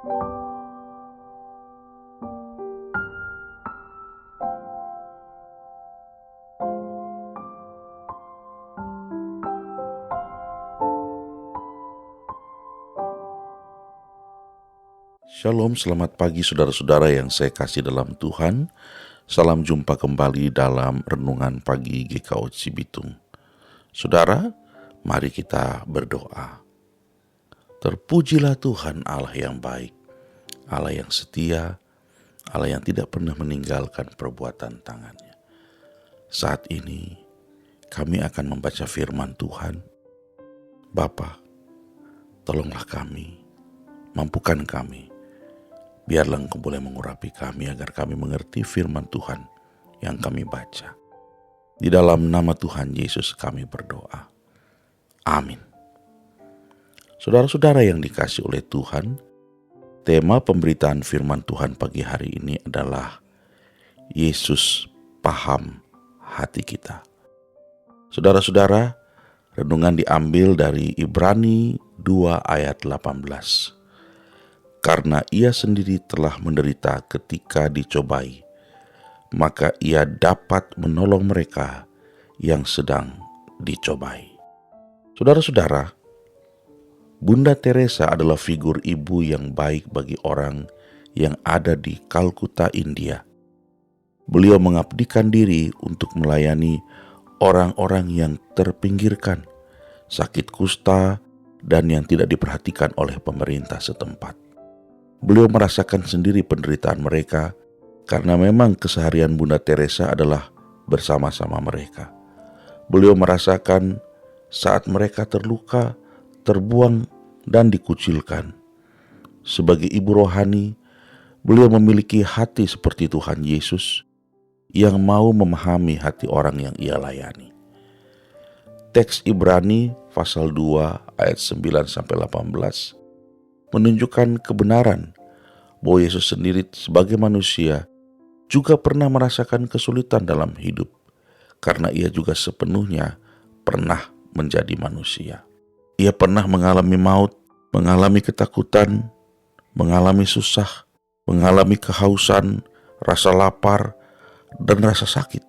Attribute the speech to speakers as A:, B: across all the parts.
A: Shalom, selamat pagi saudara-saudara yang saya kasih dalam Tuhan. Salam jumpa kembali dalam Renungan Pagi GKO Cibitung. Saudara, mari kita berdoa. Terpujilah Tuhan Allah yang baik, Allah yang setia, Allah yang tidak pernah meninggalkan perbuatan tangannya. Saat ini kami akan membaca firman Tuhan. Bapa, tolonglah kami, mampukan kami. Biarlah Engkau boleh mengurapi kami agar kami mengerti firman Tuhan yang kami baca. Di dalam nama Tuhan Yesus kami berdoa. Amin. Saudara-saudara yang dikasihi oleh Tuhan, tema pemberitaan firman Tuhan pagi hari ini adalah Yesus paham hati kita. Saudara-saudara, renungan diambil dari Ibrani 2 ayat 18. Karena ia sendiri telah menderita ketika dicobai, maka ia dapat menolong mereka yang sedang dicobai. Saudara-saudara, Bunda Teresa adalah figur ibu yang baik bagi orang yang ada di Kalkuta, India. Beliau mengabdikan diri untuk melayani orang-orang yang terpinggirkan, sakit kusta, dan yang tidak diperhatikan oleh pemerintah setempat. Beliau merasakan sendiri penderitaan mereka karena memang keseharian Bunda Teresa adalah bersama-sama mereka. Beliau merasakan saat mereka terluka, terbuang, dan dikucilkan. Sebagai ibu rohani, beliau memiliki hati seperti Tuhan Yesus yang mau memahami hati orang yang ia layani. Teks Ibrani pasal 2 ayat 9-18 menunjukkan kebenaran bahwa Yesus sendiri sebagai manusia juga pernah merasakan kesulitan dalam hidup karena ia juga sepenuhnya pernah menjadi manusia. Ia pernah mengalami maut, mengalami ketakutan, mengalami susah, mengalami kehausan, rasa lapar, dan rasa sakit.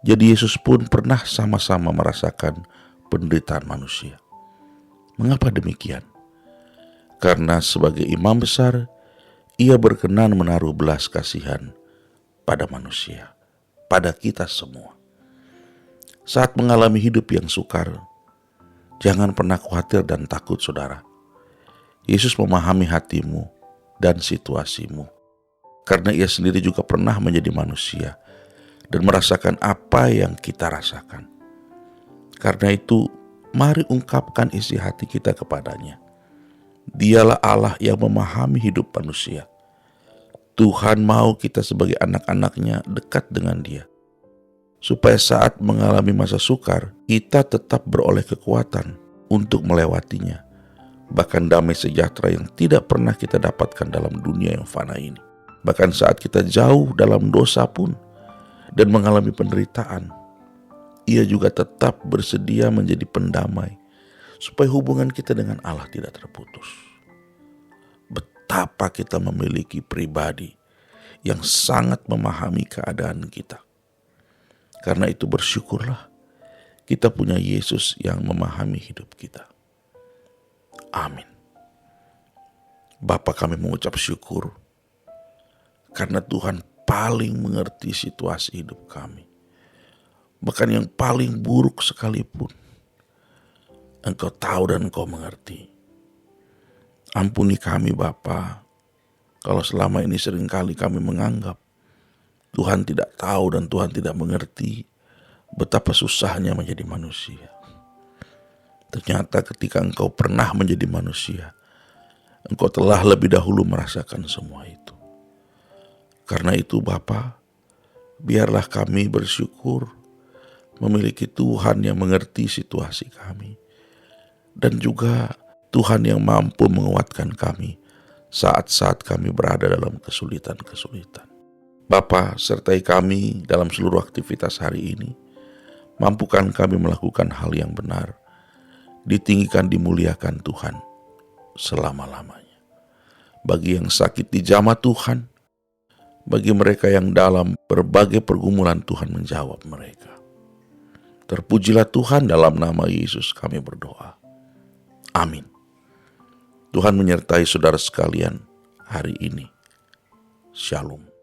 A: Jadi Yesus pun pernah sama-sama merasakan penderitaan manusia. Mengapa demikian? Karena sebagai imam besar, ia berkenan menaruh belas kasihan pada manusia, pada kita semua. Saat mengalami hidup yang sukar, jangan pernah khawatir dan takut, saudara. Yesus memahami hatimu dan situasimu, karena ia sendiri juga pernah menjadi manusia dan merasakan apa yang kita rasakan. Karena itu, mari ungkapkan isi hati kita kepadanya. Dialah Allah yang memahami hidup manusia. Tuhan mau kita sebagai anak-anaknya dekat dengan Dia, supaya saat mengalami masa sukar, kita tetap beroleh kekuatan untuk melewatinya. Bahkan damai sejahtera yang tidak pernah kita dapatkan dalam dunia yang fana ini. Bahkan saat kita jauh dalam dosa pun dan mengalami penderitaan, Ia juga tetap bersedia menjadi pendamai, supaya hubungan kita dengan Allah tidak terputus. Betapa kita memiliki pribadi yang sangat memahami keadaan kita. Karena itu bersyukurlah kita punya Yesus yang memahami hidup kita. Amin. Bapa, kami mengucap syukur karena Tuhan paling mengerti situasi hidup kami. Bahkan yang paling buruk sekalipun, Engkau tahu dan Engkau mengerti. Ampuni kami Bapa, kalau selama ini seringkali kami menganggap Tuhan tidak tahu dan Tuhan tidak mengerti betapa susahnya menjadi manusia. Ternyata ketika Engkau pernah menjadi manusia, Engkau telah lebih dahulu merasakan semua itu. Karena itu Bapa, biarlah kami bersyukur memiliki Tuhan yang mengerti situasi kami, dan juga Tuhan yang mampu menguatkan kami saat-saat kami berada dalam kesulitan-kesulitan. Bapa, sertai kami dalam seluruh aktivitas hari ini. Mampukan kami melakukan hal yang benar, ditinggikan, dimuliakan Tuhan selama-lamanya. bagi yang sakit dijamah Tuhan, bagi mereka yang dalam berbagai pergumulan Tuhan menjawab mereka. Terpujilah Tuhan, dalam nama Yesus kami berdoa. Amin. Tuhan menyertai saudara sekalian hari ini. Shalom.